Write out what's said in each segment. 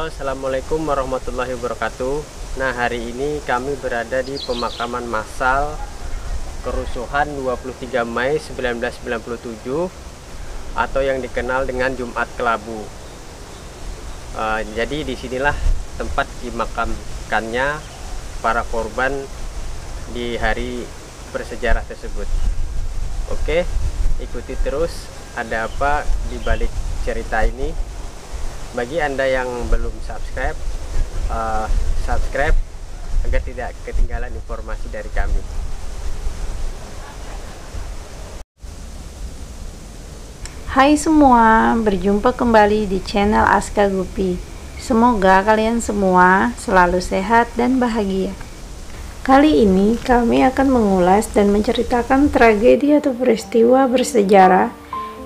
Halo, assalamualaikum warahmatullahi wabarakatuh. Nah, hari ini kami berada di pemakaman massal kerusuhan 23 Mei 1997 atau yang dikenal dengan Jumat Kelabu. Jadi disinilah tempat dimakamkannya para korban di hari bersejarah tersebut. Oke, ikuti terus ada apa di balik cerita ini. Bagi Anda yang belum subscribe, subscribe agar tidak ketinggalan informasi dari kami. Hai semua, berjumpa kembali di channel Aska Gupi. Semoga kalian semua selalu sehat dan bahagia. Kali ini kami akan mengulas dan menceritakan tragedi atau peristiwa bersejarah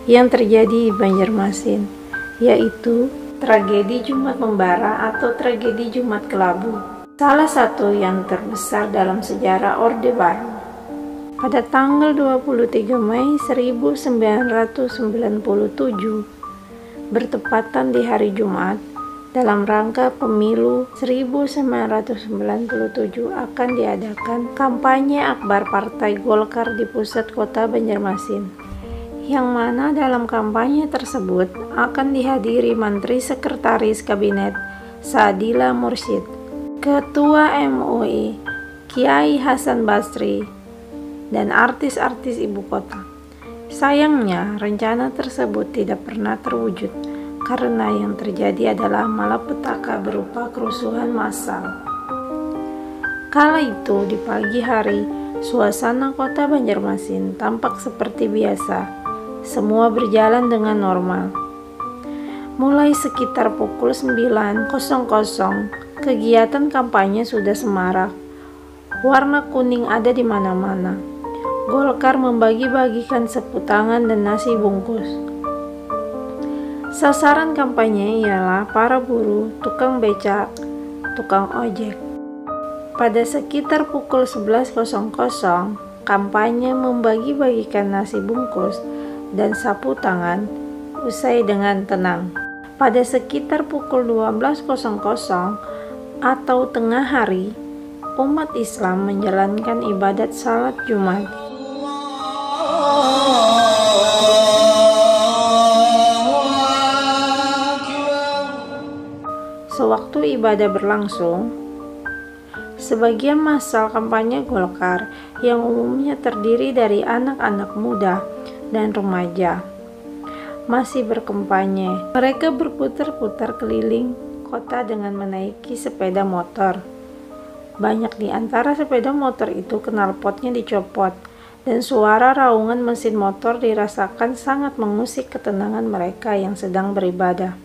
yang terjadi di Banjarmasin, yaitu tragedi Jumat Membara atau tragedi Jumat Kelabu, salah satu yang terbesar dalam sejarah Orde Baru. Pada tanggal 23 Mei 1997, bertepatan di hari Jumat, dalam rangka pemilu 1997 akan diadakan kampanye akbar Partai Golkar di pusat kota Banjarmasin, yang mana dalam kampanye tersebut akan dihadiri Menteri Sekretaris Kabinet Sadila Mursyid, Ketua MUI Kiai Hasan Basri, dan artis-artis ibu kota. Sayangnya rencana tersebut tidak pernah terwujud karena yang terjadi adalah malapetaka berupa kerusuhan massal. Kala itu di pagi hari, suasana kota Banjarmasin tampak seperti biasa. Semua berjalan dengan normal. Mulai sekitar pukul 9.00, kegiatan kampanye sudah semarak. Warna kuning ada di mana-mana. Golkar membagi-bagikan sapu tangan dan nasi bungkus. Sasaran kampanye ialah para buruh, tukang becak, tukang ojek. Pada sekitar pukul 11.00, kampanye membagi-bagikan nasi bungkus dan sapu tangan usai dengan tenang. Pada sekitar pukul 12.00 atau tengah hari, umat Islam menjalankan ibadat salat Jumat. Sewaktu ibadah berlangsung, sebagian massal kampanye Golkar yang umumnya terdiri dari anak-anak muda dan remaja masih berkampanye. Mereka berputar-putar keliling kota dengan menaiki sepeda motor. Banyak di antara sepeda motor itu knalpotnya dicopot dan suara raungan mesin motor dirasakan sangat mengusik ketenangan mereka yang sedang beribadah.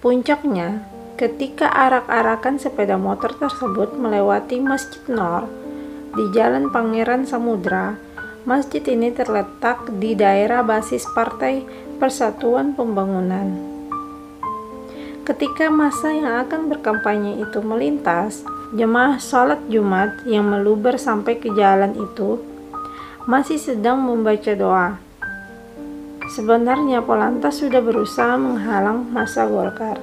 Puncaknya, ketika arak-arakan sepeda motor tersebut melewati Masjid Nor di Jalan Pangeran Samudra. Masjid ini terletak di daerah basis Partai Persatuan Pembangunan. Ketika masa yang akan berkampanye itu melintas, jemaah sholat Jumat yang meluber sampai ke jalan itu masih sedang membaca doa. Sebenarnya Polantas sudah berusaha menghalang massa Golkar.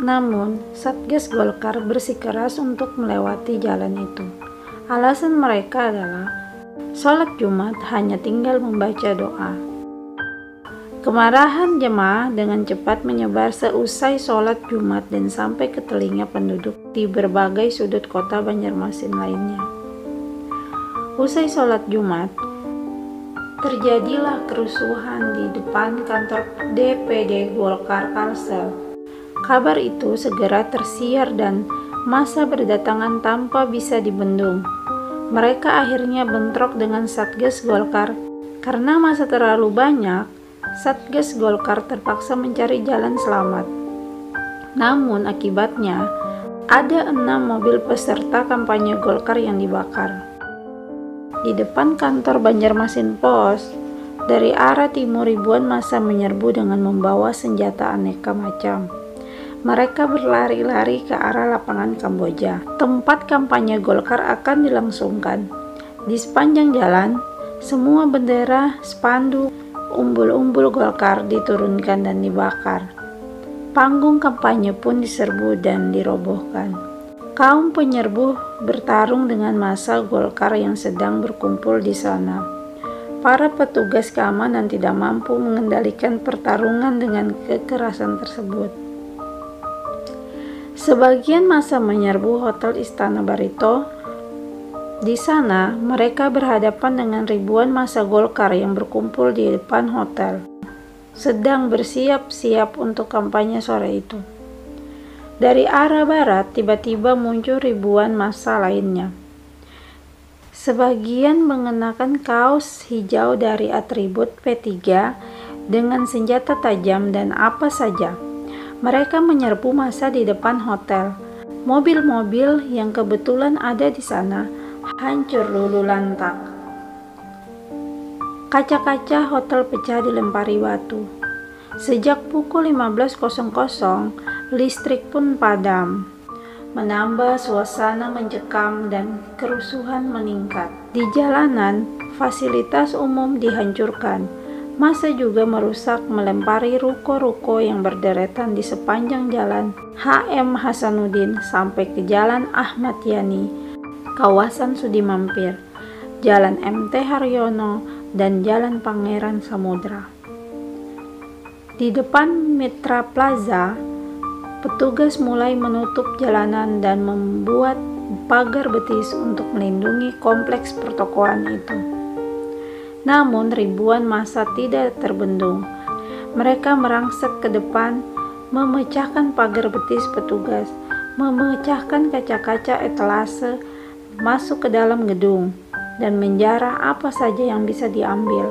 Namun, Satgas Golkar bersikeras untuk melewati jalan itu. Alasan mereka adalah sholat Jumat hanya tinggal membaca doa. Kemarahan jemaah dengan cepat menyebar seusai sholat Jumat dan sampai ke telinga penduduk di berbagai sudut kota Banjarmasin lainnya. Usai sholat Jumat, terjadilah kerusuhan di depan kantor DPD Golkar Kalsel. Kabar itu segera tersiar dan massa berdatangan tanpa bisa dibendung. Mereka akhirnya bentrok dengan Satgas Golkar. Karena massa terlalu banyak, Satgas Golkar terpaksa mencari jalan selamat. Namun akibatnya, ada 6 mobil peserta kampanye Golkar yang dibakar. Di depan kantor Banjarmasin Pos, dari arah timur ribuan massa menyerbu dengan membawa senjata aneka macam. Mereka berlari-lari ke arah lapangan Kamboja, tempat kampanye Golkar akan dilangsungkan. Di sepanjang jalan, Semua bendera, spanduk, umbul-umbul Golkar diturunkan dan dibakar. Panggung kampanye pun diserbu dan dirobohkan. Kaum penyerbu bertarung dengan massa Golkar yang sedang berkumpul di sana. Para petugas keamanan tidak mampu mengendalikan pertarungan dengan kekerasan tersebut. Sebagian massa menyerbu Hotel Istana Barito. Di sana, mereka berhadapan dengan ribuan massa Golkar yang berkumpul di depan hotel, sedang bersiap-siap untuk kampanye sore itu. Dari arah barat, tiba-tiba muncul ribuan massa lainnya. Sebagian mengenakan kaos hijau dari atribut P3 dengan senjata tajam dan apa saja. Mereka menyerbu massa di depan hotel. Mobil-mobil yang kebetulan ada di sana hancur lulu lantak. Kaca-kaca hotel pecah dilempari batu. Sejak pukul 15.00, listrik pun padam, menambah suasana mencekam dan kerusuhan meningkat. Di jalanan, fasilitas umum dihancurkan. Massa juga merusak, melempari ruko-ruko yang berderetan di sepanjang jalan HM Hasanuddin sampai ke Jalan Ahmad Yani, kawasan Sudimampir, Jalan MT Haryono, dan Jalan Pangeran Samudra. Di depan Mitra Plaza, petugas mulai menutup jalanan dan membuat pagar betis untuk melindungi kompleks pertokoan itu. Namun ribuan massa tidak terbendung. Mereka merangsek ke depan, memecahkan pagar betis petugas, memecahkan kaca-kaca etalase, masuk ke dalam gedung, dan menjarah apa saja yang bisa diambil.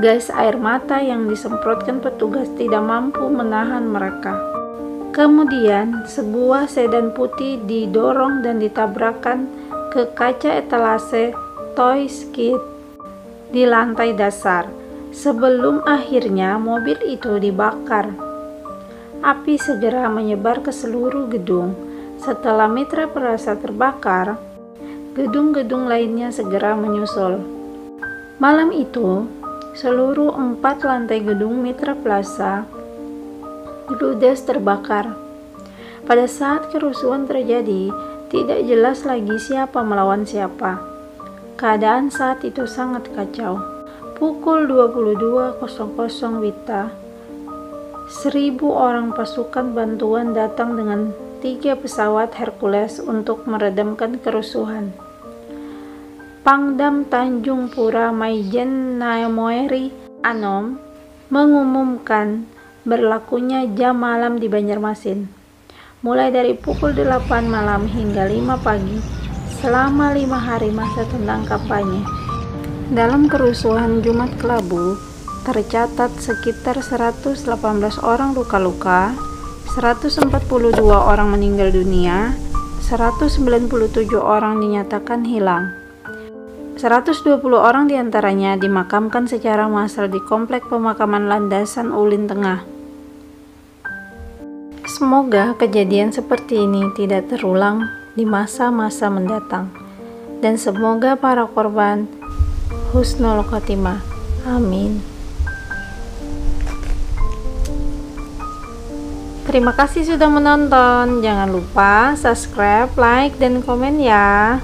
Gas air mata yang disemprotkan petugas tidak mampu menahan mereka. Kemudian, sebuah sedan putih didorong dan ditabrakkan ke kaca etalase Toys Kit di lantai dasar, sebelum akhirnya mobil itu dibakar. Api segera menyebar ke seluruh gedung. Setelah Mitra Plaza terbakar, gedung-gedung lainnya segera menyusul. Malam itu, seluruh 4 lantai gedung Mitra Plaza ludes terbakar. Pada saat kerusuhan terjadi, tidak jelas lagi siapa melawan siapa. Keadaan saat itu sangat kacau. Pukul 22.00 WITA, 1.000 orang pasukan bantuan datang dengan 3 pesawat Hercules untuk meredamkan kerusuhan. Pangdam Tanjung Pura Maijen Namoeri Anom mengumumkan berlakunya jam malam di Banjarmasin, mulai dari pukul 8 malam hingga 5 pagi, selama 5 hari masa tentang kampanye. Dalam kerusuhan Jumat Kelabu, tercatat sekitar 118 orang luka-luka, 142 orang meninggal dunia, 197 orang dinyatakan hilang. 120 orang diantaranya dimakamkan secara massal di Komplek Pemakaman Landasan Ulin Tengah. Semoga kejadian seperti ini tidak terulang di masa-masa mendatang, dan semoga para korban husnul khotimah. Amin. Terima kasih sudah menonton. Jangan lupa subscribe, like, dan komen ya.